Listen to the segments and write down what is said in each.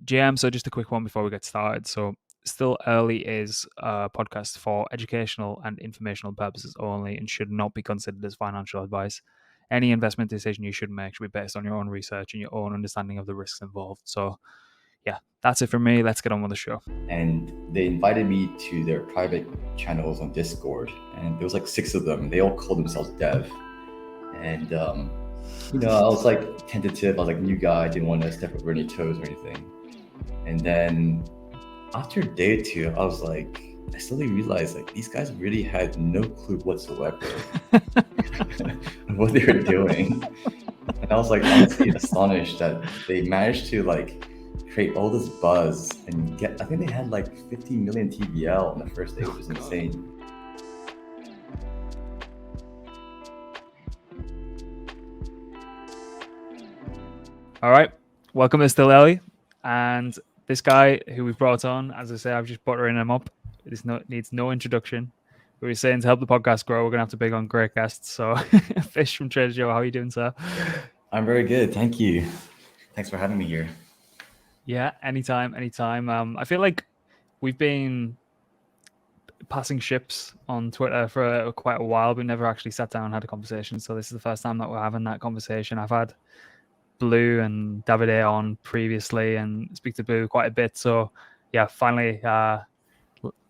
GM, so just a quick one before we get started. So, Still Early is a podcast for educational and informational purposes only and should not be considered as financial advice. Any investment decision you should make should be based on your own research and your own understanding of the risks involved. So, yeah, that's it from me. Let's get on with the show. And they invited me to their private channels on Discord, and there was like 6 of them. They all called themselves Dev, and I was like tentative. I was like new guy, didn't want to step over any toes or anything. And then after day 2, I was like, I slowly realized like these guys really had no clue whatsoever what they were doing. And I was like honestly astonished that they managed to like create all this buzz and I think they had like 15 million TVL on the first day, which is insane. All right, welcome to Still Early. And this guy who we've brought on, as I say, I've just buttering him up. This needs no introduction. We were saying to help the podcast grow, we're going to have to bring on great guests. So, Fish from Trader Joe, how are you doing, sir? I'm very good. Thank you. Thanks for having me here. Yeah, anytime. I feel like we've been passing ships on Twitter for quite a while, but never actually sat down and had a conversation. So this is the first time that we're having that conversation. I've had Blue and Davide on previously and speak to Blue quite a bit. So yeah, finally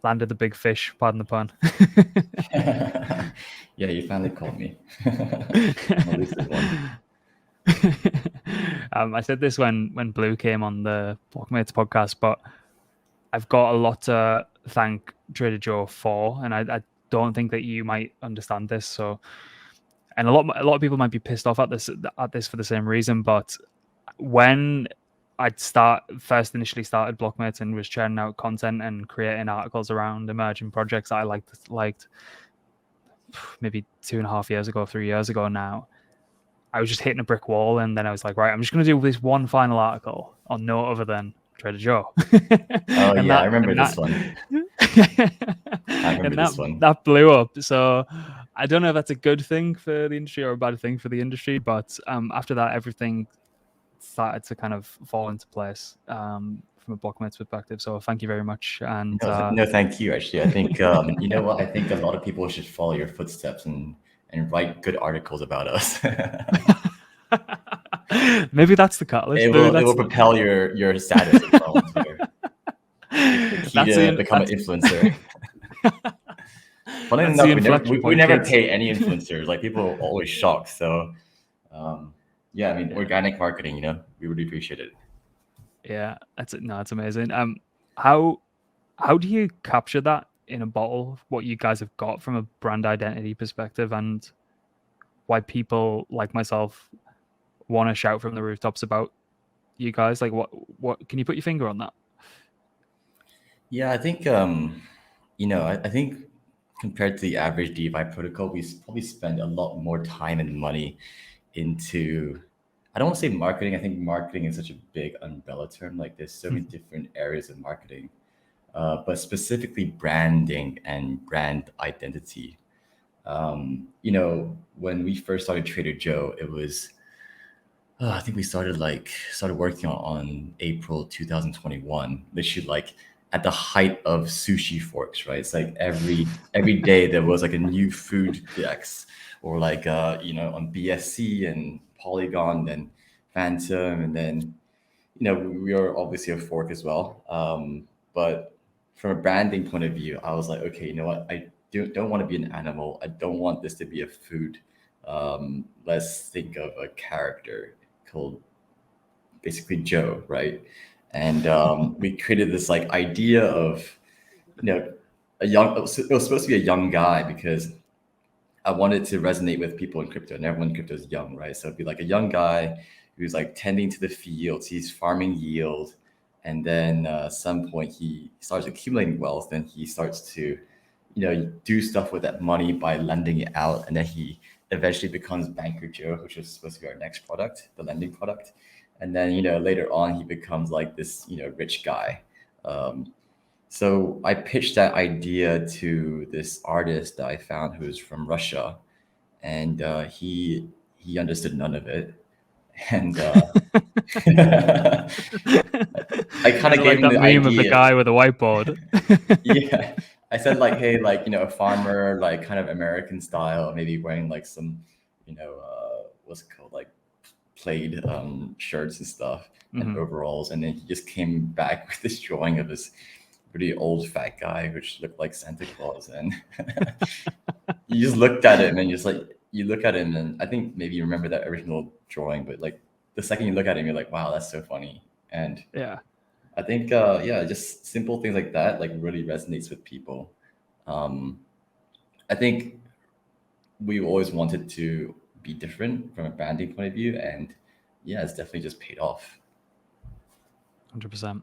landed the big fish, pardon the pun. Yeah, you finally called me. At least one. I said this when Blue came on the Blockmates podcast, but I've got a lot to thank Trader Joe for, and I don't think that you might understand this. So, and a lot of people might be pissed off at this for the same reason. But when I'd first initially started Blockmates and was churning out content and creating articles around emerging projects that I liked maybe 2.5 years ago, 3 years ago now, I was just hitting a brick wall, and then I was like, right, I'm just going to do this one final article on no other than Trader Joe. Oh yeah, I remember this one. I remember this one. That blew up. So I don't know if that's a good thing for the industry or a bad thing for the industry, but after that, everything started to kind of fall into place from a Blockmates perspective. So thank you very much. And no, thank you. Actually, I think you know what? I think a lot of people should follow your footsteps and write good articles about us. Maybe that's the catalyst. It will propel your status as well on Twitter. It's the key to become an influencer. Funny enough, we never pay any influencers. Like people are always shocked. So yeah, I mean, organic marketing, we really appreciate it. Yeah, it's amazing. How do you capture that in a bottle? What you guys have got from a brand identity perspective, and why people like myself want to shout from the rooftops about you guys? Like, what can you put your finger on that? Yeah, I think I think compared to the average DeFi protocol, we probably spend a lot more time and money into, I don't want to say marketing. I think marketing is such a big umbrella term. Like there's so many different areas of marketing, but specifically branding and brand identity. When we first started Trader Joe, it was, I think we started working on April 2021. Literally like at the height of sushi forks, right? It's like every day there was like a new food dex, or like on BSC and Polygon and Phantom, and then we are obviously a fork as well. But from a branding point of view, I was like, okay, you know what? I don't want to be an animal. I don't want this to be a food. Let's think of a character called basically Joe, right? And we created this like idea of a young. It was supposed to be a young guy because I wanted to resonate with people in crypto, and everyone in crypto is young, right? So it'd be like a young guy who's like tending to the fields, he's farming yield, and then at some point he starts accumulating wealth, then he starts to do stuff with that money by lending it out, and then he eventually becomes Banker Joe, which is supposed to be our next product, the lending product. And then later on he becomes like this rich guy. So I pitched that idea to this artist that I found who's from Russia, and he understood none of it. And I kind Is of it gave like him that the meme of the idea. guy with a whiteboard? Yeah, I said like, hey, like, a farmer, like kind of American style, maybe wearing like some, what's it called, like plaid shirts and stuff and Mhm. overalls, and then he just came back with this drawing of this pretty old fat guy which looked like Santa Claus, and you just looked at him and just like you look at him, and I think maybe you remember that original drawing, but like the second you look at him, you're like, wow, that's so funny. And Yeah. I think, yeah, just simple things like that like really resonates with people. Um, I think we always wanted to be different from a branding point of view, and yeah, it's definitely just paid off. 100%.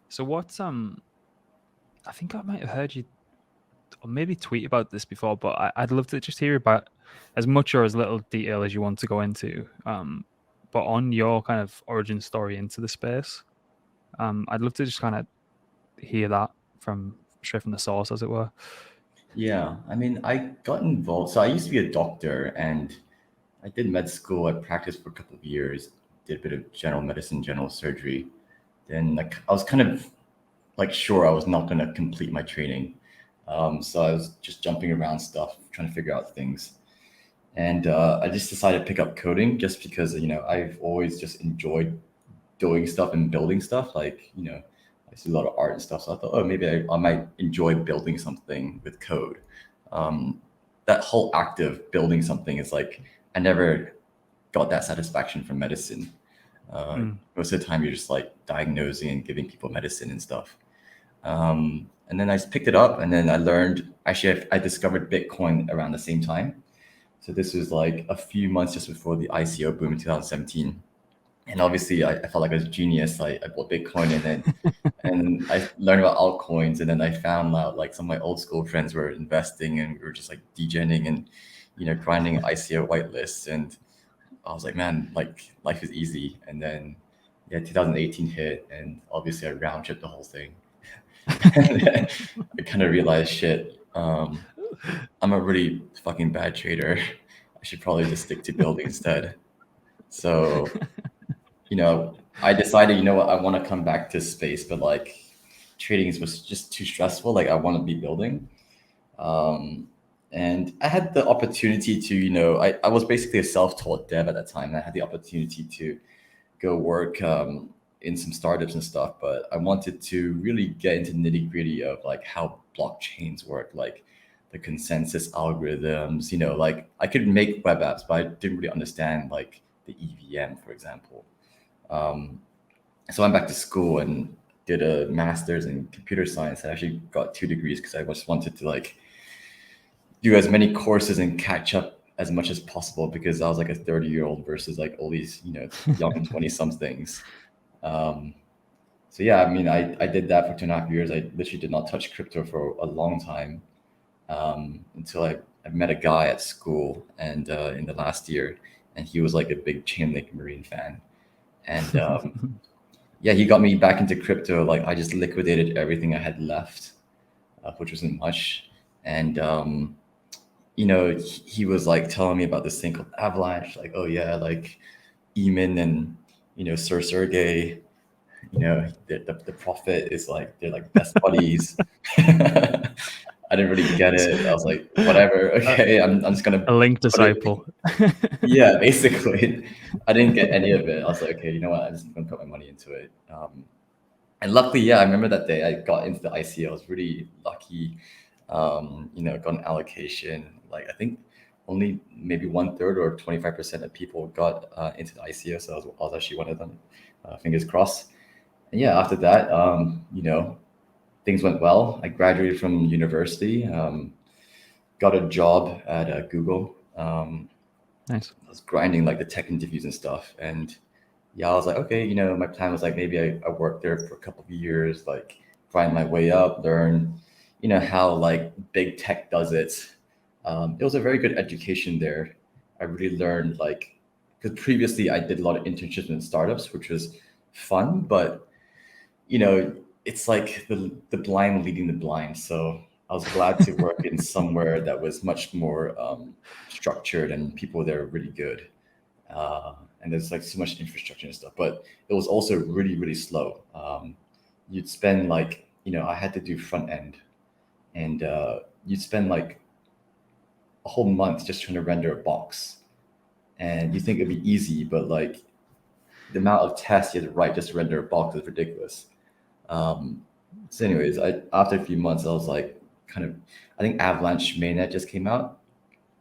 So what's I think I might have heard you or maybe tweet about this before, but I'd love to just hear about as much or as little detail as you want to go into. But on your kind of origin story into the space, I'd love to just kind of hear that from straight from the source, as it were. Yeah, I mean, I got involved. So I used to be a doctor, and I did med school. I practiced for a couple of years, did a bit of general medicine, general surgery. Then, like, I was kind of like sure I was not going to complete my training. So I was just jumping around stuff, trying to figure out things. And I just decided to pick up coding just because, I've always just enjoyed doing stuff and building stuff. Like, I see a lot of art and stuff. So I thought, oh, maybe I might enjoy building something with code. That whole act of building something is like, I never got that satisfaction from medicine. Mm. Most of the time, you're just like diagnosing and giving people medicine and stuff. And then I just picked it up, and then I learned. Actually, I discovered Bitcoin around the same time. So this was like a few months just before the ICO boom in 2017. And obviously, I felt like I was a genius. I bought Bitcoin, and I learned about altcoins, and then I found out like some of my old school friends were investing, and we were just like degenning and grinding ICO whitelists. And I was like, man, like life is easy. And then yeah, 2018 hit, and obviously I round tripped the whole thing. And I kind of realized, shit, I'm a really fucking bad trader. I should probably just stick to building instead. So, I decided, what, I want to come back to space, but like trading was just too stressful. Like I want to be building. Um, and I had the opportunity to, I was basically a self-taught dev at that time. I had the opportunity to go work in some startups and stuff, but I wanted to really get into nitty gritty of like how blockchains work, like the consensus algorithms. Like I could make web apps, but I didn't really understand like the EVM, for example. Um, so I went back to school and did a master's in computer science. I actually got 2 degrees because I just wanted to like do as many courses and catch up as much as possible, because I was like a 30-year-old versus like all these, young 20 somethings. Um, so yeah, I mean, I did that for 2.5 years. I literally did not touch crypto for a long time, until I met a guy at school, and in the last year, and he was like a big Chainlink Marine fan. And yeah, he got me back into crypto. Like I just liquidated everything I had left, which wasn't much. And he was like telling me about this thing called Avalanche. Like, oh yeah, like Eamon and Sir Sergey. The prophet is like they're like best buddies. I didn't really get it. I was like, whatever, a, okay, I'm just gonna a link put it. disciple. Yeah, basically, I didn't get any of it. I was like, okay, you know what? I'm just gonna put my money into it. And luckily, yeah, I remember that day I got into the ICO. I was really lucky. Got an allocation. Like I think only maybe 1/3 or 25% of people got into the ICO, so I was actually one of them. Fingers crossed. And yeah, after that, things went well. I graduated from university, got a job at Google. Nice. I was grinding like the tech interviews and stuff. And yeah, I was like, okay, my plan was like maybe I work there for a couple of years, like grind my way up, learn, how like big tech does it. It was a very good education there. I really learned like, because previously I did a lot of internships in startups, which was fun, but it's like the blind leading the blind. So I was glad to work in somewhere that was much more structured and people there were really good. and there's like so much infrastructure and stuff. But it was also really, really slow. You'd spend like, I had to do front end, and you'd spend like a whole month just trying to render a box, and you think it'd be easy, but like the amount of tests you had to write just to render a box is ridiculous. So anyways, after a few months, I was like, I think Avalanche mainnet just came out,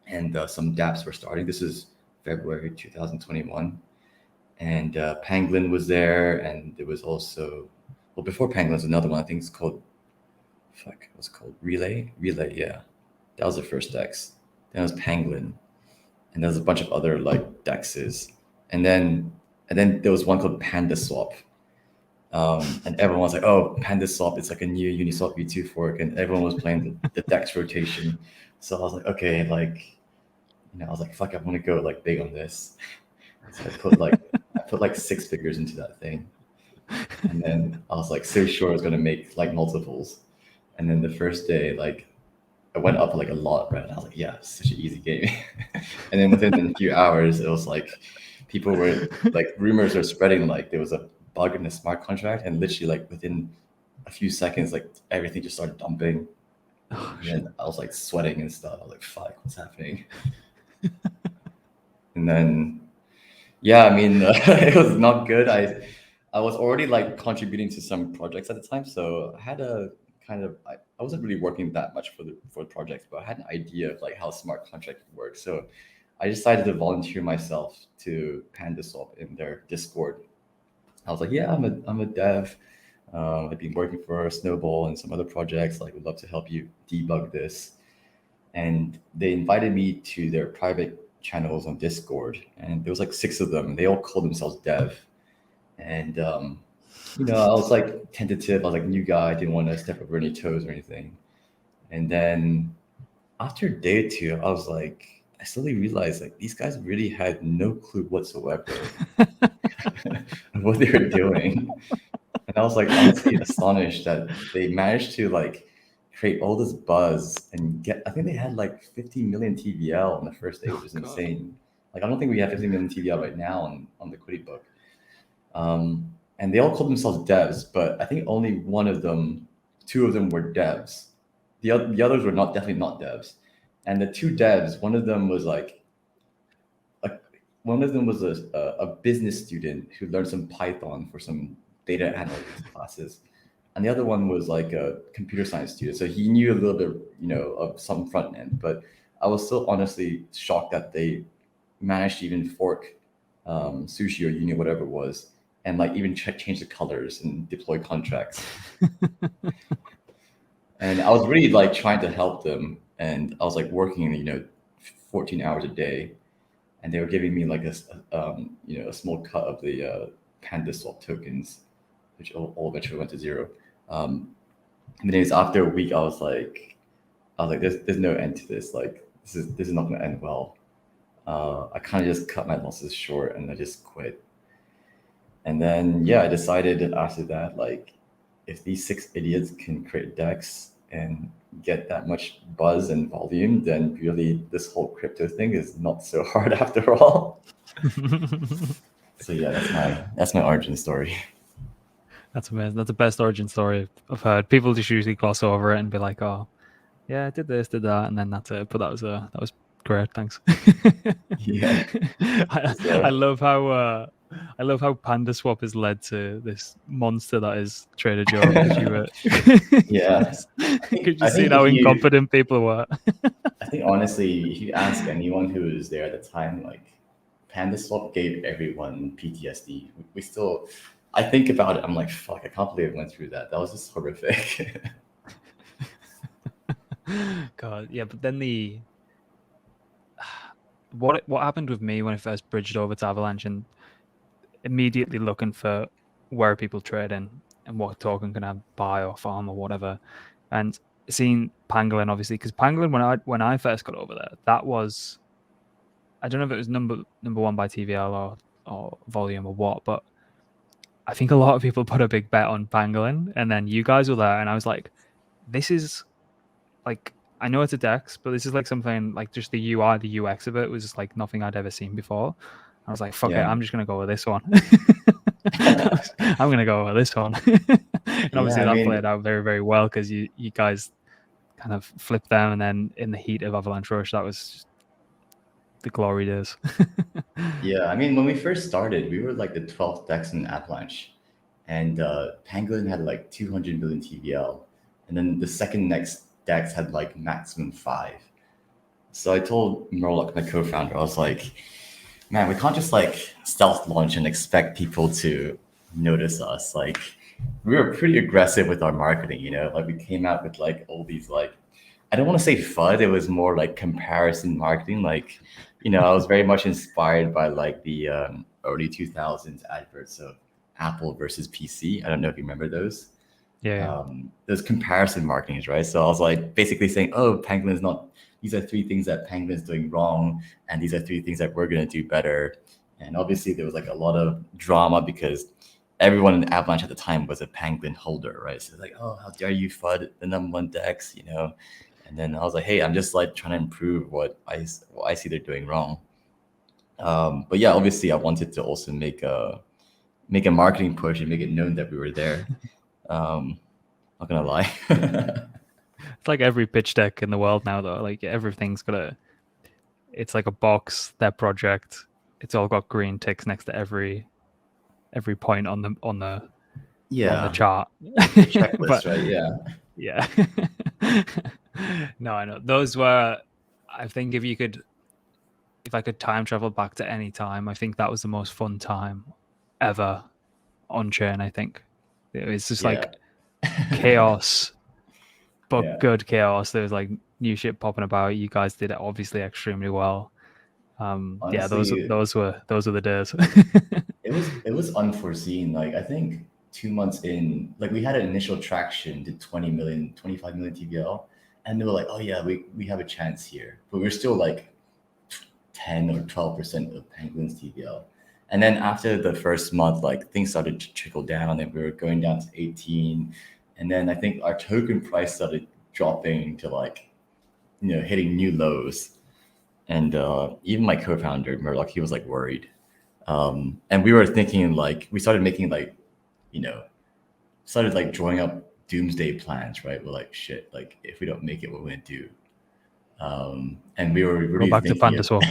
and some dApps were starting. This is February 2021, and Pangolin was there, and there was also, well, before Pangolin was another one. I think it's called, what's it called? Relay, yeah, that was the first DEX. Then it was Pangolin, and there was a bunch of other like DEXs, and then there was one called PandaSwap. And everyone was like, "Oh, PandaSwap, it's like a new Uniswap V2 fork," and everyone was playing the DEX rotation. So I was like, okay, like, I was like, fuck, I want to go like big on this. So I put like 6 figures into that thing, and then I was like so sure I was gonna make like multiples. And then the first day, like, I went up like a lot, right? And I was like, yeah, such an easy game. And then within a few hours, it was like people were like, rumors are spreading like there was a bug in the smart contract, and literally like within a few seconds, like everything just started dumping. And I was like sweating and stuff. I was like, fuck, what's happening? And then, yeah, I mean, it was not good. I was already like contributing to some projects at the time, so I had a kind of I wasn't really working that much for the projects, but I had an idea of like how smart contract works. So I decided to volunteer myself to PandaSwap in their Discord. I was like, yeah, I'm a dev. I've been working for Snowball and some other projects. Like, would love to help you debug this. And they invited me to their private channels on Discord, and there was like 6 of them. They all called themselves dev, and I was like tentative. I was like new guy, didn't want to step over any toes or anything. And then after day 2, I was like, I slowly realized like these guys really had no clue whatsoever of what they were doing. And I was like honestly astonished that they managed to like create all this buzz and get, I think they had like 15 million TVL on the first day, which is insane. Like, I don't think we have 15 million TVL right now on Liquidity Book. And they all called themselves devs, but I think only 2 of them were devs. The others were definitely not devs. And the 2 devs, one of them was a business student who learned some Python for some data analytics classes, and the other one was like a computer science student. So he knew a little bit, of some front end. But I was still honestly shocked that they managed to even fork Sushi or Uni, whatever it was, and like even change the colors and deploy contracts. And I was really like trying to help them, and I was like working, 14 hours a day, and they were giving me like a small cut of the PandaSwap tokens, which all eventually went to 0. And anyways, after a week, I was like, there's no end to this. Like, this is not going to end well. I kind of just cut my losses short, and I just quit. And then, yeah, I decided after that, like, if these 6 idiots can create DEX and get that much buzz and volume, then really this whole crypto thing is not so hard after all. So yeah, that's my origin story. That's amazing. That's the best origin story I've heard. People just usually gloss over it and be like, "Oh, yeah, I did this, did that," and then that's it. But that was great. Thanks. Yeah. I love how PandaSwap has led to this monster that is Trader Joe. Because you were, yeah, could you see how incompetent people were? I think honestly, if you ask anyone who was there at the time, like, PandaSwap gave everyone PTSD. We still, I think about it, I'm like, fuck, I can't believe I went through that. That was just horrific. God, yeah, but then what happened with me when I first bridged over to Avalanche and immediately looking for where people trading and what token can I buy or farm or whatever, and seeing Pangolin obviously, because Pangolin when I first got over there, that was, I don't know if it was number 1 by TVL or volume or what, but I think a lot of people put a big bet on Pangolin, and then you guys were there, and I was like, this is like, I know it's a DEX, but this is like something like just the UI, the UX of it was just like nothing I'd ever seen before. I was like, fuck it, Yeah. I'm just gonna go with this one. I'm gonna go with this one. And obviously Yeah, I that mean, played out very, very well because you guys kind of flipped them, and then in the heat of Avalanche Rush, that was just the glory days. yeah, I mean, when we first started, we were like the 12th Dex in Avalanche, and Pangolin had like 200 million TVL, and then the second next Dex had like maximum 5. So I told Murloc, my co-founder, I was like, man, we can't just like stealth launch and expect people to notice us. Like, we were pretty aggressive with our marketing, you know, like we came out with like all these like, I don't want to say FUD, it was more like comparison marketing. Like, you know, I was very much inspired by like the early 2000s adverts of Apple versus PC. I don't know if you remember those. Yeah. Those comparison marketings, right? So I was like basically saying, oh, Pangolin is not, these are 3 things that Pangolin is doing wrong, and these are 3 things that we're going to do better. And obviously there was like a lot of drama because everyone in Avalanche at the time was a Pangolin holder, right? So it's like, oh, how dare you FUD the #1 Dex, you know? And then I was like, hey, I'm just like trying to improve what I see they're doing wrong. But yeah, obviously I wanted to also make a marketing push and make it known that we were there. Not gonna lie. It's like every pitch deck in the world now, though. Like everything's got it's like a box, their project. It's all got green ticks next to every point on the Yeah, chart. checklist, But right? Yeah. yeah. No, I know. Those were, I think if I could time travel back to any time, I think that was the most fun time ever on chain, I think. It was just Yeah. like chaos, but Yeah. good chaos. There was like new shit popping about. You guys did it obviously extremely well. Yeah, Honestly, those were the days. it was unforeseen. Like I think 2 months in, like we had an initial traction to 20 million, 25 million TVL, and they were like, oh yeah, we have a chance here, but we're still like 10 or 12% of Penguin's TVL. And then after the first month, like things started to trickle down, and we were going down to 18. And then I think our token price started dropping to like, you know, hitting new lows. And even my co-founder Murdoch, he was like worried. And we were thinking like we started making like, you know, started like drawing up doomsday plans, right? We're like, shit, like if we don't make it, what we're gonna do. And we were Go really back to thinking Panda of, Swap.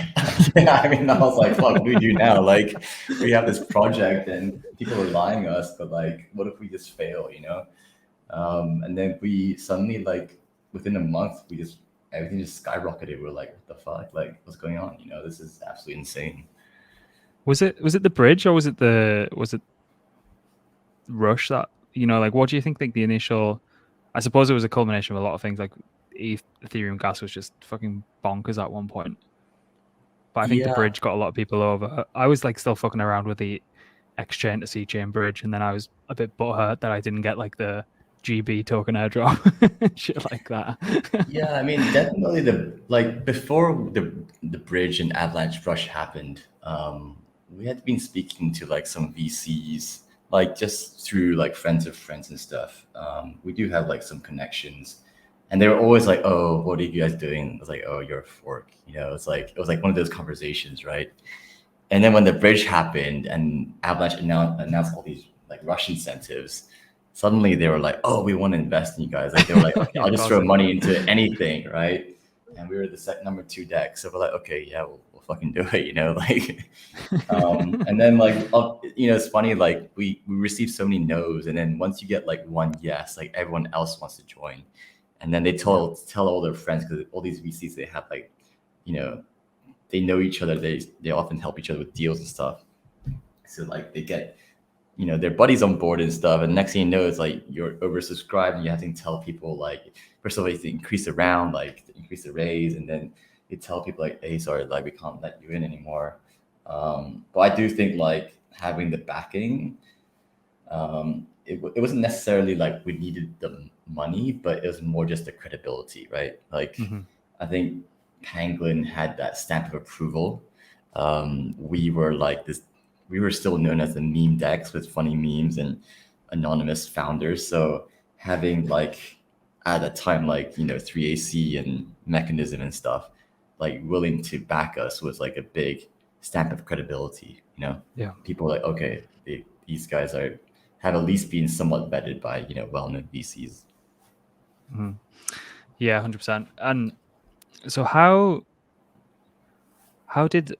yeah, I mean, I was like, fuck, what do we do now? Like, we have this project and people are lying us, but like, what if we just fail, you know? And then we suddenly, like, within a month, everything just skyrocketed. We're like, what the fuck? Like, what's going on? You know, this is absolutely insane. Was it the bridge, or was it Rush that, like, what do you think the initial, I suppose it was a culmination of a lot of things, like Ethereum gas was just fucking bonkers at one point. But I think the Yeah. bridge got a lot of people over. I was like still fucking around with the X-chain to C-chain bridge, and then I was a bit butthurt that I didn't get like the GB token airdrop, shit like that. Yeah, I mean, definitely before the bridge and Avalanche Rush happened, we had been speaking to like some VCs, like just through like friends of friends and stuff. We do have like some connections, and they were always like, "Oh, what are you guys doing?" I was like, "Oh, you're a fork." You know, it was like one of those conversations, right? And then when the bridge happened and Avalanche announced all these like rush incentives, suddenly they were like, "Oh, we want to invest in you guys." Like they were like, "Okay, Yeah, I'll of just course throw they did. money into anything, right?" And we were the #2 deck, so we're like, "Okay, yeah, we'll fucking do it," you know, like. And then like, you know, it's funny, like we received so many no's, and then once you get like one yes, like everyone else wants to join, and then they tell all their friends because all these VCs they have like, you know, they know each other. They often help each other with deals and stuff. So like they get, you know, their buddies on board and stuff. And next thing you know, it's like you're oversubscribed and you have to tell people like, first of all, you have to increase the round, like to increase the raise, and then you tell people like, hey, sorry, like we can't let you in anymore. But I do think like having the backing, it wasn't necessarily like we needed the money, but it was more just the credibility, right? Like Mhm. I think Pangolin had that stamp of approval. We were like this. We were still known as the meme decks with funny memes and anonymous founders. So having like at that time, like, you know, 3AC and Mechanism and stuff, like willing to back us was like a big stamp of credibility. Yeah. People are like, okay, these guys have at least been somewhat vetted by well-known VCs. Mm-hmm. Yeah, 100%. And so how did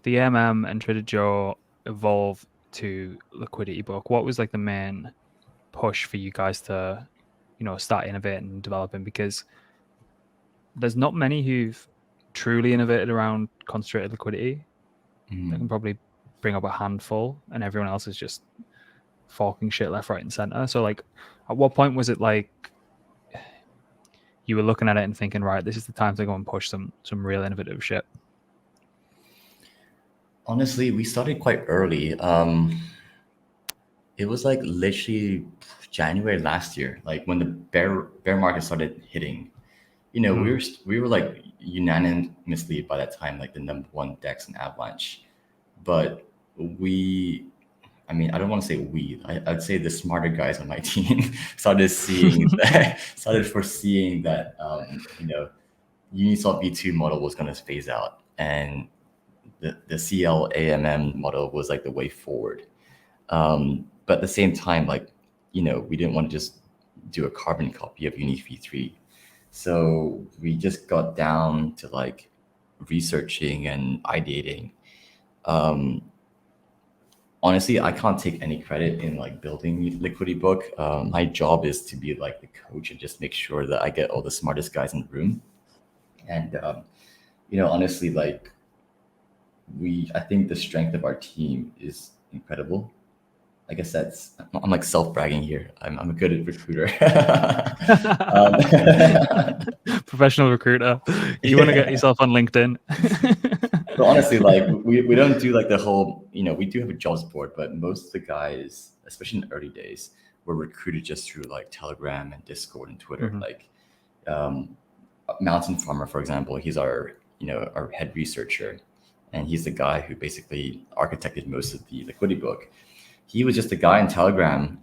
the and Trader Joe evolve to Liquidity Book? What was like the main push for you guys to, start innovating and developing? Because there's not many who've truly innovated around concentrated liquidity. I can probably bring up a handful, and everyone else is just forking shit left, right, and center. So, like, at what point was it like you were looking at it and thinking, right, this is the time to go and push some real innovative shit? Honestly, we started quite early. It was like literally January last year, like when the bear market started hitting. We were like unanimously by that time like the number one DEX in Avalanche, but I don't want to say I'd say the smarter guys on my team started foreseeing that Uniswap V2 model was going to phase out, and the CLAMM model was like the way forward. But at the same time, we didn't want to just do a carbon copy of Uni V3. So we just got down to like researching and ideating. Honestly, I can't take any credit in like building Liquidity Book. My job is to be like the coach and just make sure that I get all the smartest guys in the room. And honestly, like I think the strength of our team is incredible. I guess I'm like self-bragging here. I'm a good recruiter. Professional recruiter. You want to get yourself on LinkedIn. But honestly, like we don't do like the whole, we do have a jobs board, but most of the guys, especially in the early days, were recruited just through like Telegram and Discord and Twitter. Like Mountain Farmer, for example, he's our head researcher, and he's the guy who basically architected most of the Liquidity Book. He was just a guy in Telegram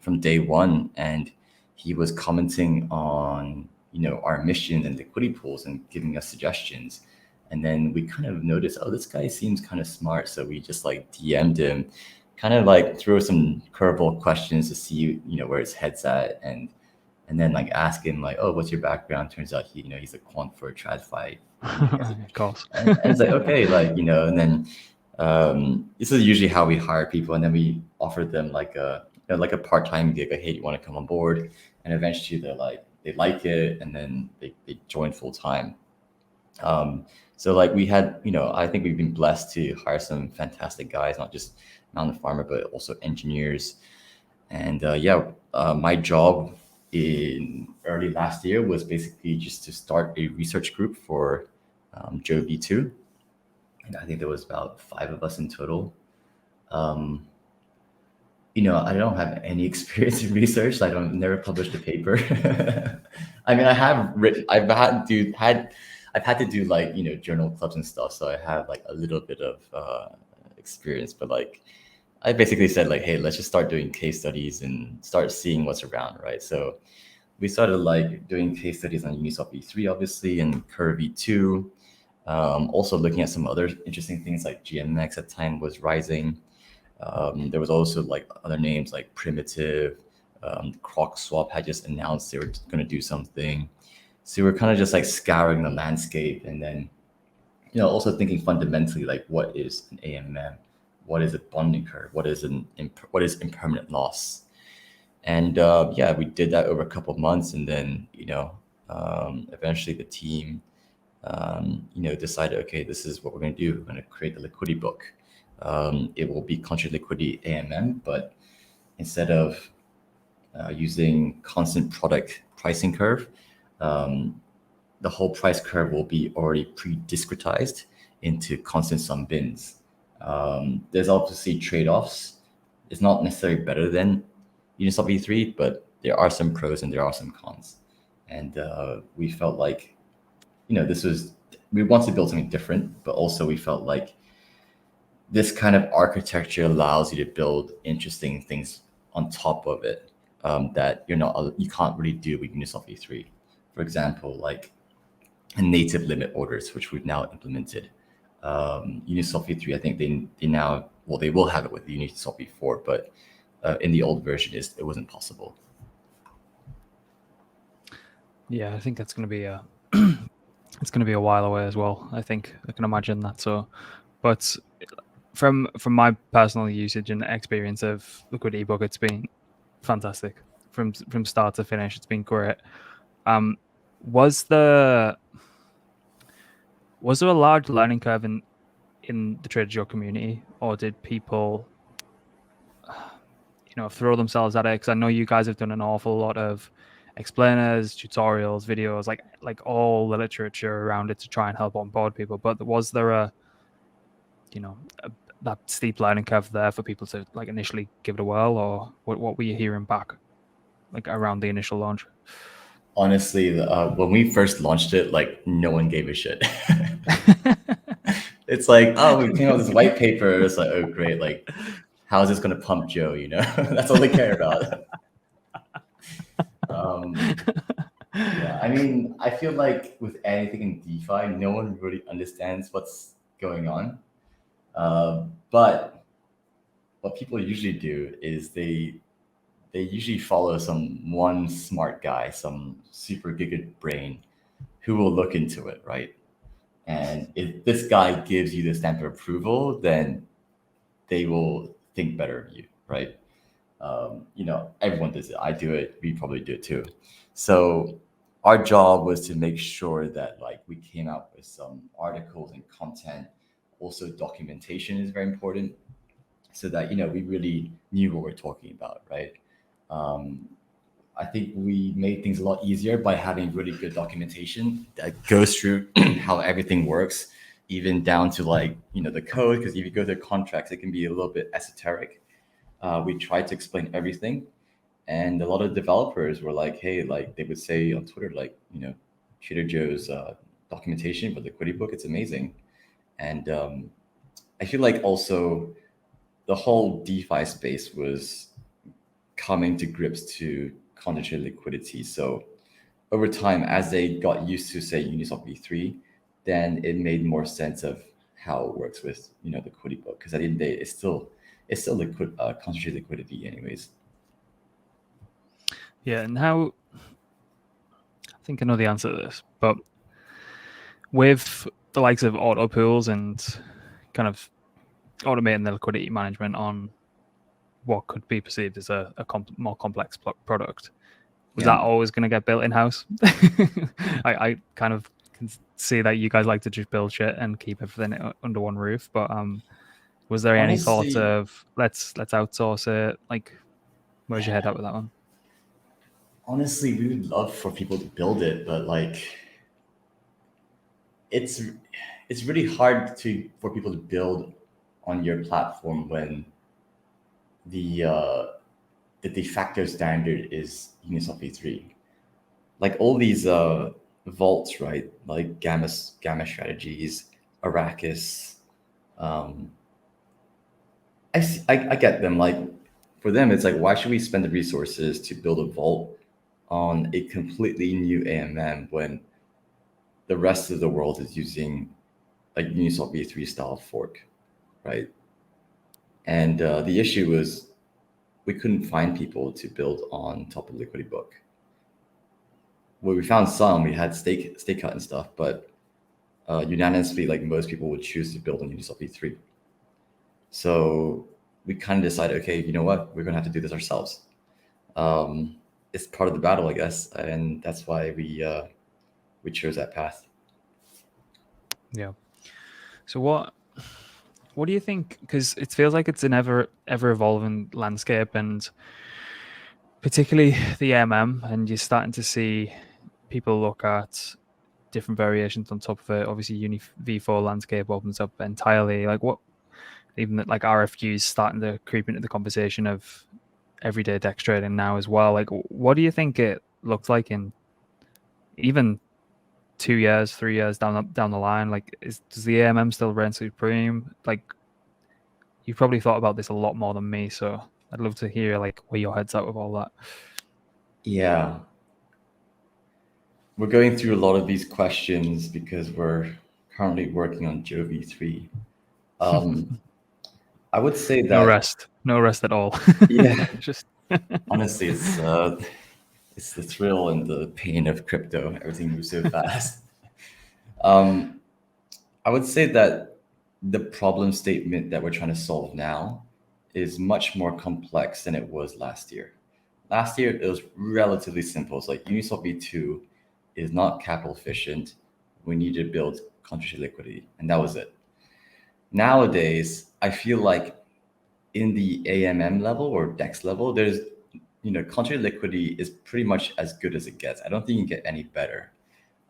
from day one, and he was commenting on our mission and liquidity pools and giving us suggestions. And then we kind of noticed, oh, this guy seems kind of smart, so we just like DM'd him, kind of like threw some curveball questions to see where his head's at, and then like ask him like, oh, what's your background? Turns out he's a quant for TradFi. Of course. And it's like, okay, like and then. This is usually how we hire people, and then we offer them like a part-time gig. Like, hey, you want to come on board? And eventually they like it, and then they join full-time. So like we had, I think we've been blessed to hire some fantastic guys, not just Mountain Farmer, but also engineers. And my job in early last year was basically just to start a research group for Joe V2. And I think there was about 5 of us in total. I don't have any experience in research. Never published a paper. I mean, I've had to do like, journal clubs and stuff. So I have like a little bit of experience, but like, I basically said like, hey, let's just start doing case studies and start seeing what's around, right? So we started like doing case studies on Uniswap V3, obviously, and Curve V2. Also looking at some other interesting things like GMX at the time was rising. There was also like other names like Primitive, Croc Swap had just announced they were going to do something. So we were kind of just like scouring the landscape, and then, also thinking fundamentally like, what is an AMM? What is a bonding curve? What is impermanent loss? And we did that over a couple of months, and then eventually the team decided, okay, this is what we're going to do. We're going to create the Liquidity Book. It will be contra liquidity AMM, but instead of using constant product pricing curve, the whole price curve will be already pre-discretized into constant sum bins. There's obviously trade-offs. It's not necessarily better than Uniswap V3, but there are some pros and there are some cons. And we felt like, we wanted to build something different, but also we felt like this kind of architecture allows you to build interesting things on top of it that you can't really do with Uniswap V3. For example, like native limit orders, which we've now implemented. Uniswap v3, I think they now, well, they will have it with Uniswap v4, but in the old version, it wasn't possible. Yeah, I think that's going to be a it's going to be a while away as well. I think I can imagine that. So, but from my personal usage and experience of Liquidity Book, it's been fantastic from start to finish. It's been great. Was there a large learning curve in the Trader Joe community, or did people throw themselves at it? Because I know you guys have done an awful lot of explainers, tutorials, videos, like all the literature around it to try and help onboard people. But was there that steep learning curve there for people to like initially give it a whirl, or what were you hearing back like around the initial launch? Honestly, when we first launched it, like no one gave a shit. It's like, oh, we came out with this white paper. It's like, oh, great. Like, how is this going to pump Joe? That's all they care about. Yeah, I mean, I feel like with anything in DeFi, no one really understands what's going on. But what people usually do is they usually follow one smart guy, some super giga brain, who will look into it, right? And if this guy gives you the stamp of approval, then they will think better of you, right? Everyone does it. I do it. We probably do it too. So our job was to make sure that like we came out with some articles and content. Also, documentation is very important, so that we really knew what we're talking about, right? I think we made things a lot easier by having really good documentation that goes through how everything works, even down to like the code. Because if you go to contracts, it can be a little bit esoteric. We tried to explain everything, and a lot of developers were like, hey, like they would say on Twitter, like, Trader Joe's documentation for the Liquidity Book, it's amazing. And I feel like also the whole DeFi space was coming to grips to concentrated liquidity. So over time, as they got used to, say, Uniswap v3, then it made more sense of how it works with the Liquidity Book, because at the end of the day, it's still concentrated liquidity anyways. Yeah, and how, I think I know the answer to this, but with the likes of auto pools and kind of automating the liquidity management on what could be perceived as a more complex product, was that always going to get built in-house? I kind of can see that you guys like to just build shit and keep everything under one roof, but was there any thought of let's outsource it? Like, where's your head at with that one? Honestly, we would love for people to build it, but like it's really hard for people to build on your platform when the de facto standard is Uniswap v3. Like all these vaults, right? Like Gamma strategies, Arrakis. I get them. Like for them, it's like, why should we spend the resources to build a vault on a completely new AMM when the rest of the world is using like Uniswap v3 style fork, right? And the issue was we couldn't find people to build on top of Liquidity Book. Well, we found some. We had stake cut and stuff, but unanimously, like most people would choose to build on Uniswap v3. So we kind of decided, okay, you know what? We're gonna have to do this ourselves. It's part of the battle, I guess, and that's why we chose that path. Yeah. So what do you think? Because it feels like it's an ever evolving landscape, and particularly the MM, and you're starting to see people look at different variations on top of it. Obviously, Uni v4 landscape opens up entirely. Like what, even like RFQs starting to creep into the conversation of everyday DEX trading now as well. Like, what do you think it looks like in even 2 years, 3 years down the line? Like, does the AMM still reign supreme? Like, you've probably thought about this a lot more than me, so I'd love to hear like where your head's at with all that. Yeah, we're going through a lot of these questions because we're currently working on Joe V3. I would say that no rest at all. Yeah, Just honestly, it's the thrill and the pain of crypto. Everything moves so fast. Um, I would say that the problem statement that we're trying to solve now is much more complex than it was last year. Last year, it was relatively simple. It's like Uniswap V2 is not capital efficient. We need to build country liquidity, and that was it. Nowadays, I feel like in the AMM level or DEX level, there's, country liquidity is pretty much as good as it gets. I don't think you can get any better.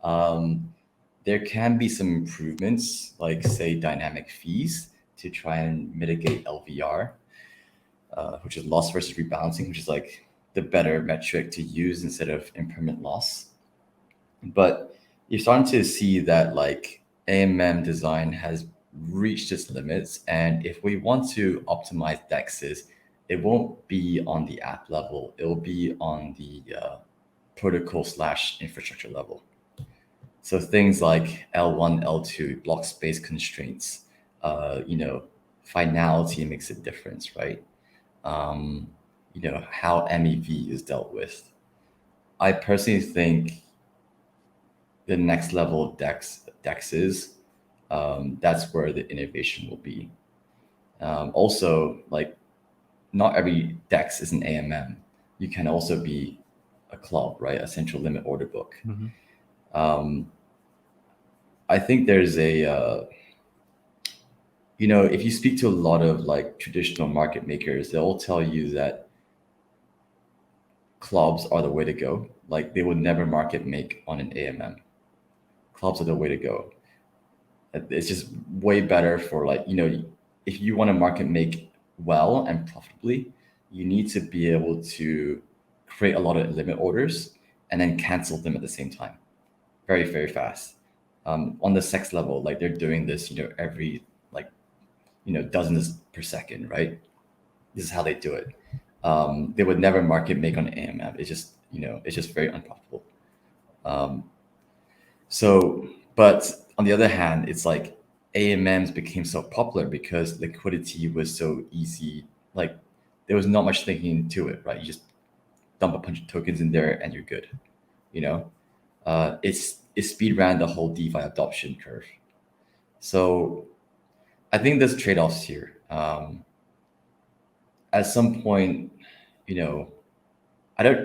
There can be some improvements, like say dynamic fees to try and mitigate LVR, which is loss versus rebalancing, which is like the better metric to use instead of impermanent loss. But you're starting to see that like AMM design has reached its limits, and if we want to optimize DEXs, it won't be on the app level. It will be on the protocol/infrastructure level. So things like L1, L2, block space constraints, finality makes a difference, right? How MEV is dealt with. I personally think the next level of DEXs, that's where the innovation will be. Also, like not every DEX is an AMM. You can also be a club, right? A central limit order book. I think there's if you speak to a lot of like traditional market makers, they'll tell you that clubs are the way to go. Like they would never market make on an AMM. Clubs are the way to go. It's just way better for like, if you want to market make well and profitably, you need to be able to create a lot of limit orders and then cancel them at the same time. Very, very fast. On the sex level, like they're doing this, every like, dozens per second, right? This is how they do it. They would never market make on AMM. It's just very unprofitable. But on the other hand, it's like AMMs became so popular because liquidity was so easy. Like there was not much thinking to it, right? You just dump a bunch of tokens in there and you're good. It speed ran the whole DeFi adoption curve. So I think there's trade-offs here. At some point, I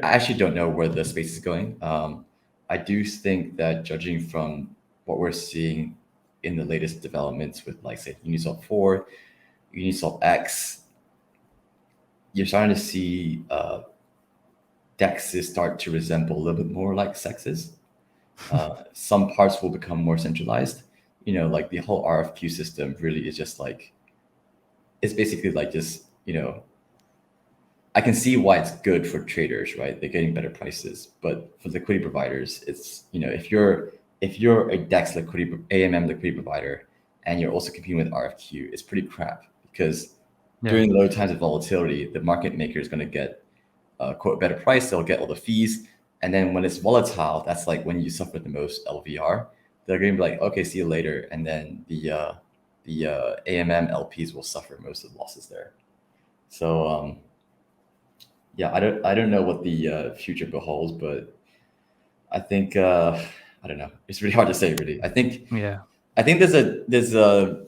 actually don't know where the space is going. I do think that judging from what we're seeing in the latest developments with like say Uniswap 4, Uniswap X, you're starting to see DEXs start to resemble a little bit more like sexes. Some parts will become more centralized. Like the whole RFQ system really is just like, it's basically like just, I can see why it's good for traders, right? They're getting better prices, but for liquidity providers, it's, if you're a DEX liquidity, AMM liquidity provider, and you're also competing with RFQ, it's pretty crap because during low times of volatility, the market maker is going to get quote better price. They'll get all the fees. And then when it's volatile, that's like when you suffer the most LVR. They're going to be like, okay, see you later. And then the AMM LPs will suffer most of the losses there. So I don't know what the future beholds, but I think I don't know. It's really hard to say. Really, I think there's a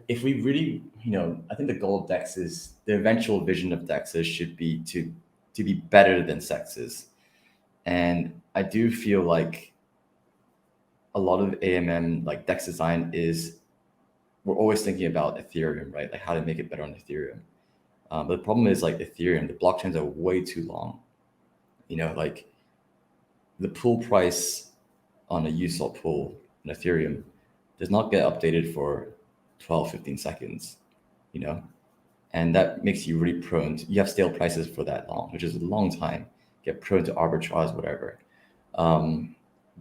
if we really I think the goal of DEX is the eventual vision of DEXs should be to be better than sexes. And I do feel like a lot of AMM like DEX design is we're always thinking about Ethereum, right? Like how to make it better on Ethereum. But the problem is like Ethereum, the blockchains are way too long. Like the pool price on a Uniswap pool in Ethereum does not get updated for 12, 15 seconds, and that makes you really prone to, you have stale prices for that long, which is a long time, get prone to arbitrage, whatever.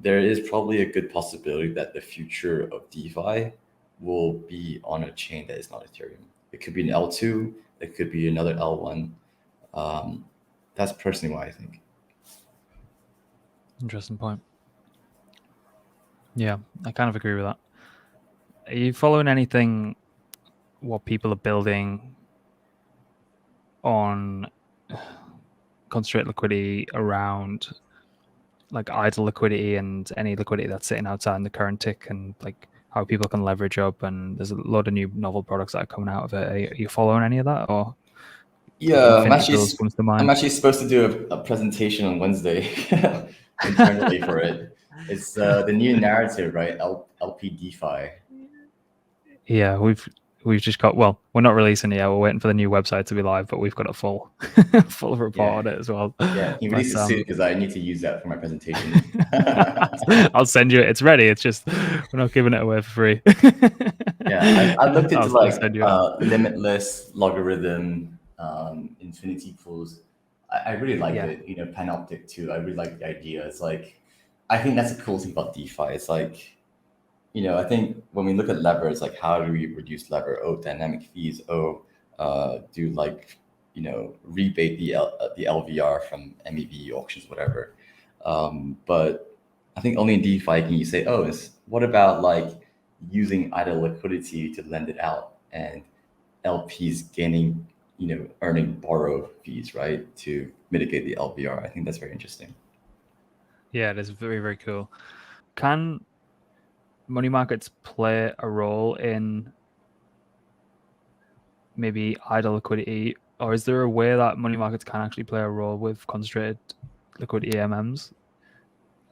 There is probably a good possibility that the future of DeFi will be on a chain that is not Ethereum. It could be an L2, it could be another L1. That's personally what I think. Interesting point. Yeah, I kind of agree with that. Are you following anything, what people are building on concentrated liquidity around like idle liquidity and any liquidity that's sitting outside in the current tick, and like how people can leverage up? And there's a lot of new novel products that are coming out of it. Are you following any of that, or like Yeah, Infinity Pools comes to I'm mind? actually supposed to do a presentation on Wednesday internally for it. It's the new narrative, right? LPDFi. Yeah, we've just got, well, we're not releasing it yet. We're waiting for the new website to be live, but we've got a full full report Yeah, on it as well. yeah. Can you But release it soon because I need to use that for my presentation. I'll send you it. It's ready. It's just we're not giving it away for free. Yeah, I looked into I'll like send you it. limitless logarithm, infinity pools. I really like Yeah, it. You know, panoptic too. I really like the idea. It's like, I think that's the cool thing about DeFi. It's like, you know, I think when we look at lever, it's like, how do we reduce lever? Oh, dynamic fees. Oh, do like, you know, rebate the LVR from MEV auctions, whatever. But I think only in DeFi can you say, oh, what about like using idle liquidity to lend it out and LPs gaining, you know, earning borrow fees, right, to mitigate the LVR. I think that's very interesting. yeah, it is very, very cool. Can money markets play a role in maybe idle liquidity, or is there a way that money markets can actually play a role with concentrated liquidity AMMs?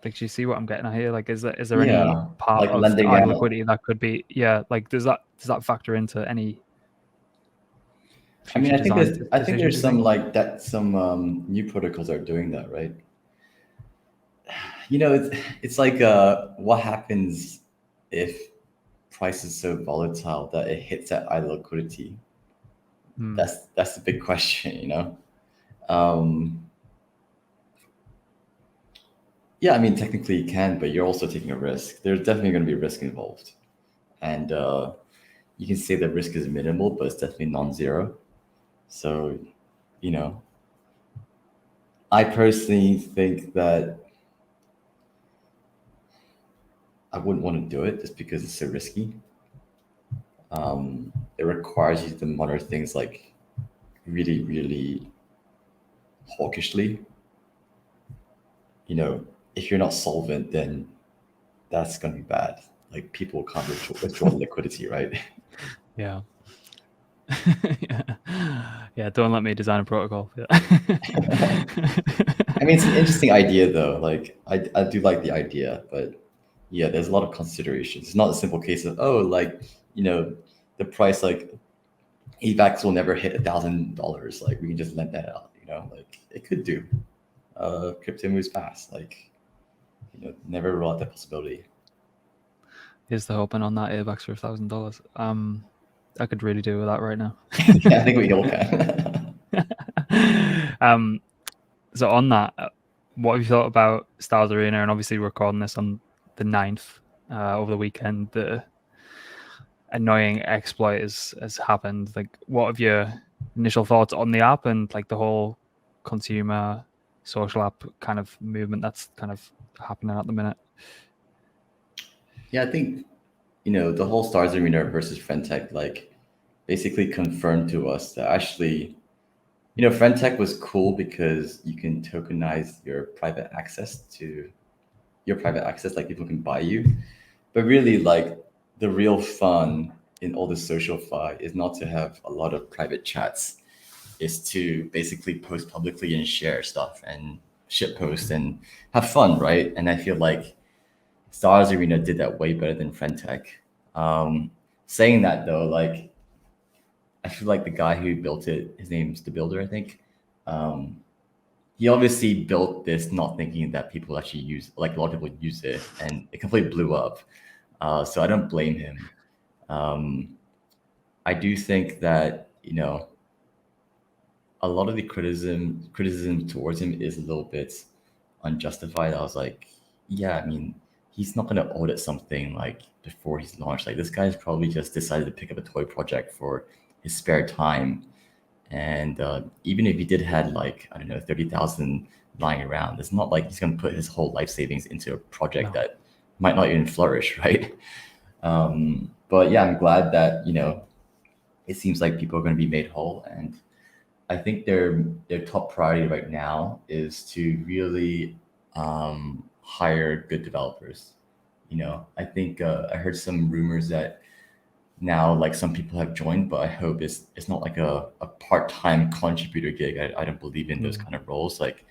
Like, do you see what I'm getting at here? Like, is there any Yeah, part like of lending idle out. liquidity that could be, yeah, like does that factor into any I mean, future design I think decisions, there's you some think? like that. Some new protocols are doing that, right? You know, it's like what happens if price is so volatile that it hits at idle liquidity? Hmm. That's the big question, you know. Um, yeah, I mean, technically you can, but you're also taking a risk. There's definitely going to be risk involved, and you can say the risk is minimal, but it's definitely non-zero. So, you know, I personally think that I wouldn't want to do it just because it's so risky. It requires you to monitor things like really, really hawkishly. You know, if you're not solvent, then that's going to be bad. Like people can't withdraw the liquidity, right? Yeah. Yeah. Yeah, don't let me design a protocol. Yeah. I mean, it's an interesting idea though. Like I do like the idea, but yeah, there's a lot of considerations. It's not a simple case of, oh, like, you know, the price like AVAX will never hit $1,000. Like we can just lend that out, you know, like it could do. Crypto moves fast. Like, you know, never rule out that possibility. Here's the hoping on that AVAX for $1,000. I could really do with that right now. Yeah, I think we all can. um, so on that, what have you thought about Stars Arena? And obviously, we're recording this on the 9th over the weekend. The annoying exploit has happened. Like, what have your initial thoughts on the app and like the whole consumer social app kind of movement that's kind of happening at the minute? Yeah, I think, you know, the whole Stars Arena versus Frentech, like basically confirmed to us that actually, you know, Frentech was cool because you can tokenize your private access to your private access, like people can buy you. But really, like the real fun in all the social fi is not to have a lot of private chats, is to basically post publicly and share stuff and shit post and have fun, right? And I feel like Stars Arena did that way better than Frentech. Saying that though, like I feel like the guy who built it, his name's the builder, I think. Um, he obviously built this not thinking that people actually use, like a lot of people use it, and it completely blew up. So I don't blame him. Um, I do think that, you know, a lot of the criticism towards him is a little bit unjustified. I was like, yeah, I mean, he's not going to audit something like before he's launched. Like this guy's probably just decided to pick up a toy project for his spare time. And even if he did had like, I don't know, 30,000 lying around, it's not like he's going to put his whole life savings into a project No. that might not even flourish, right? But yeah, I'm glad that it seems like people are going to be made whole, and I think their top priority right now is to really hire good developers. I think I heard some rumors that now like some people have joined, but I hope it's not like a part-time contributor gig. I don't believe in those kind of roles. Like,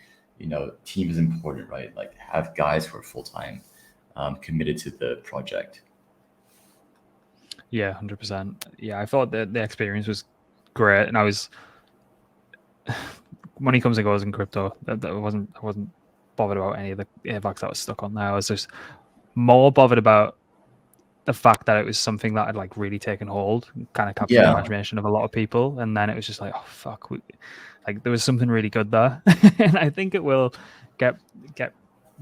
team is important, right? Like have guys who are full-time committed to the project. Yeah, 100%. Yeah, I thought that the experience was great, and I was money comes and goes in crypto. I wasn't bothered about any of the AVAX that was stuck on there. I was just more bothered about the fact that it was something that had like really taken hold, kind of captured the Yeah, imagination of a lot of people, and then it was just like, oh fuck, like there was something really good there, and I think it will get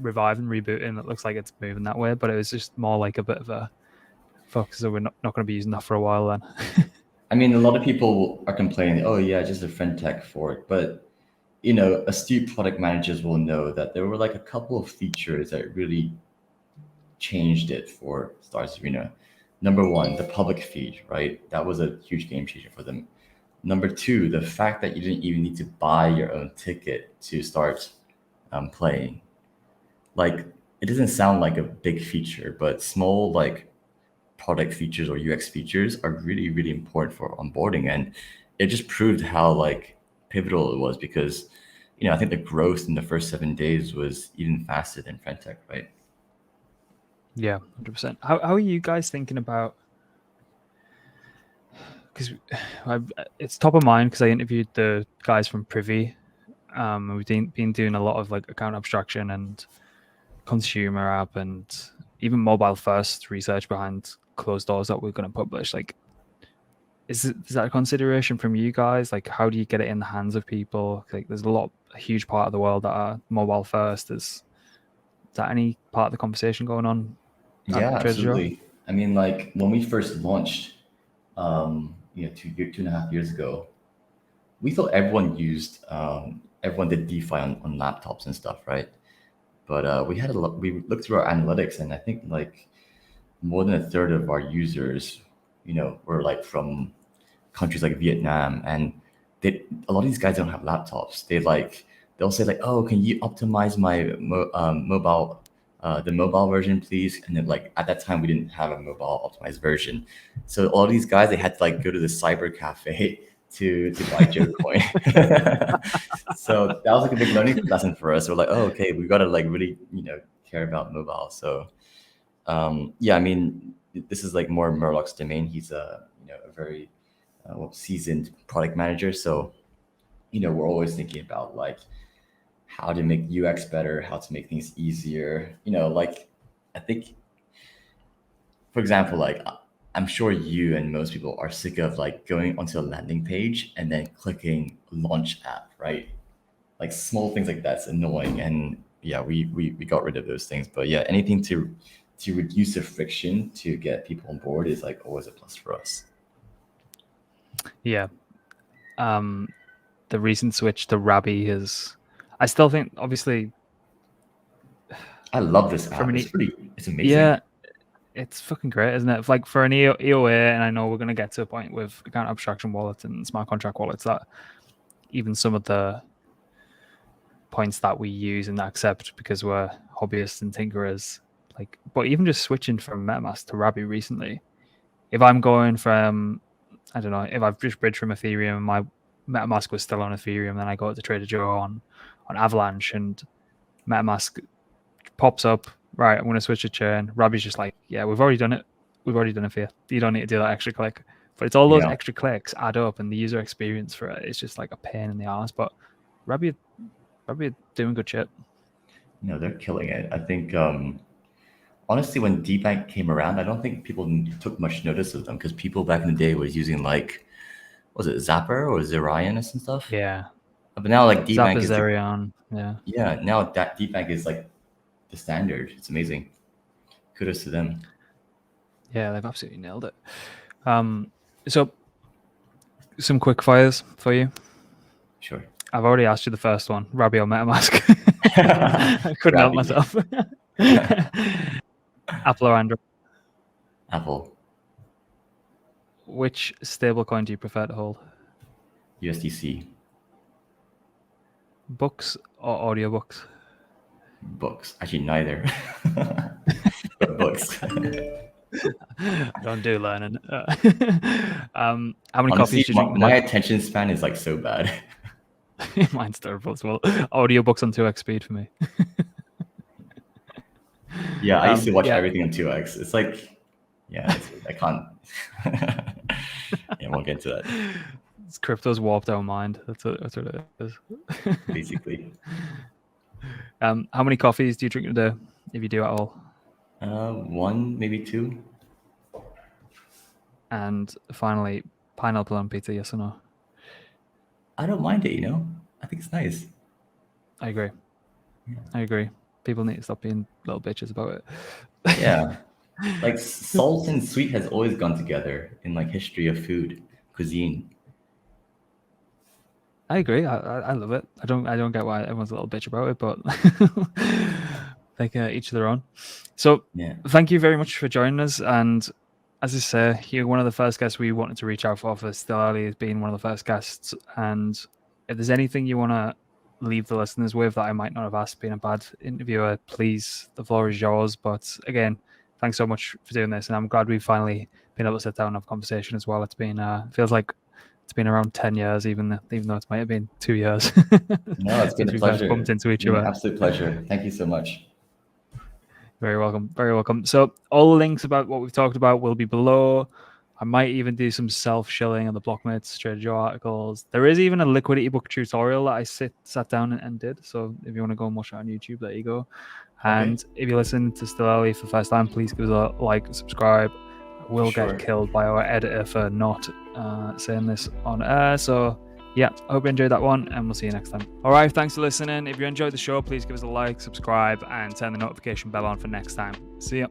revived and rebooted, and it looks like it's moving that way. But it was just more like a bit of a fuck, so we're not going to be using that for a while then. I mean, a lot of people are complaining, oh yeah, just a FinTech fork, but astute product managers will know that there were like a couple of features that really changed it for Stars Arena. Number one, the public feed, right? That was a huge game changer for them. Number two, the fact that you didn't even need to buy your own ticket to start playing. Like, it doesn't sound like a big feature, but small like product features or UX features are really, really important for onboarding. And it just proved how like pivotal it was because, I think the growth in the first 7 days was even faster than FinTech, right? Yeah, 100%. How are you guys thinking about? Because it's top of mind because I interviewed the guys from Privy. We've been doing a lot of like account abstraction and consumer app and even mobile first research behind closed doors that we're going to publish. Like, is that a consideration from you guys? Like, how do you get it in the hands of people? Like, there's a huge part of the world that are mobile first. Is that any part of the conversation going on at Yeah, Trader Joe? absolutely. I mean, like when we first launched, 2.5 years ago, we thought everyone did DeFi on laptops and stuff, right? But we looked through our analytics, and I think like more than a third of our users, were like from countries like Vietnam, and a lot of these guys don't have laptops. They'll say like, oh, can you optimize my mobile, the mobile version, please? And then like at that time we didn't have a mobile optimized version, so all these guys they had to like go to the cyber cafe to buy Joe coin. So that was like a big learning lesson for us. We're like, oh, okay, we got to like really care about mobile. So yeah, I mean, this is like more Murlock's domain. He's a very seasoned product manager. So, we're always thinking about like how to make UX better, how to make things easier. Like I think, for example, like I'm sure you and most people are sick of like going onto a landing page and then clicking launch app, right? Like small things like that's annoying. And yeah, we got rid of those things. But yeah, anything to reduce the friction to get people on board is like always a plus for us. Yeah. The recent switch to Rabby is, I still think, obviously, I love this from app. an It's amazing. yeah, it's fucking great, isn't it? Like for an EOA, and I know we're going to get to a point with account abstraction wallets and smart contract wallets that even some of the points that we use and accept because we're hobbyists and tinkerers, like, but even just switching from MetaMask to Rabby recently, if I'm going from, I don't know, if I've just bridged from Ethereum, my MetaMask was still on Ethereum, then I go to Trader Joe on Avalanche, and MetaMask pops up. Right, I'm going to switch a chain. Rabby's just like, yeah, we've already done it. We've already done it for you. You don't need to do that extra click. But it's all those Yeah. extra clicks add up, and the user experience for it is just like a pain in the ass. But Rabby are doing good shit. They're killing it. I think honestly, when DBank came around, I don't think people took much notice of them because people back in the day was using like, was it Zapper or Zerion or some stuff? Yeah. But now like DBank Zappa is Zerion. Yeah. yeah, now that DBank is like the standard. It's amazing. Kudos to them. Yeah, they've absolutely nailed it. So some quick fires for you. Sure. I've already asked you the first one, Rabby or MetaMask. I couldn't help Rabby. myself. Apple or Android? Apple. Which stablecoin do you prefer to hold? USDC. Books or audiobooks? Books. Actually, neither. But books. Don't do learning. How many Honestly, coffees do you drink my a day? attention span is like so bad. Mine's terrible as well. Audiobooks on 2x speed for me. Yeah, I used to watch Yeah. everything on 2x. It's like, yeah, I can't. Yeah, won't get into that. It's crypto's warped our mind. That's what it is. Basically. How many coffees do you drink a day, if you do at all? One, maybe two. And finally, pineapple on pizza, yes or no? I don't mind it, you know? I think it's nice. I agree. Yeah. I agree. People need to stop being little bitches about it. Yeah. Like salt and sweet has always gone together in like history of food, cuisine. I agree. I love it. I don't get why everyone's a little bitch about it, but like each of their own. So Yeah. thank you very much for joining us. And as I say, you're one of the first guests we wanted to reach out for Still Early as being one of the first guests. And if there's anything you want to leave the listeners with that I might not have asked being a bad interviewer, please, the floor is yours. But again, thanks so much for doing this. And I'm glad we've finally been able to sit down and have a conversation as well. It's been, feels like it's been around 10 years, even though it might have been 2 years. No, it's been a since we've pleasure. bumped into each An other. absolute pleasure. Thank you so much. Very welcome. Very welcome. So all the links about what we've talked about will be below. I might even do some self-shilling on the Blockmates Trader Joe articles. There is even a Liquidity Book tutorial that I sat down and did. So if you want to go and watch it on YouTube, there you go. And if you listen to Still Early for the first time, please give us a like, subscribe. I will get killed by our editor for not saying this on air. So yeah, I hope you enjoyed that one, and we'll see you next time. All right, thanks for listening. If you enjoyed the show, please give us a like, subscribe, and turn the notification bell on for next time. See ya.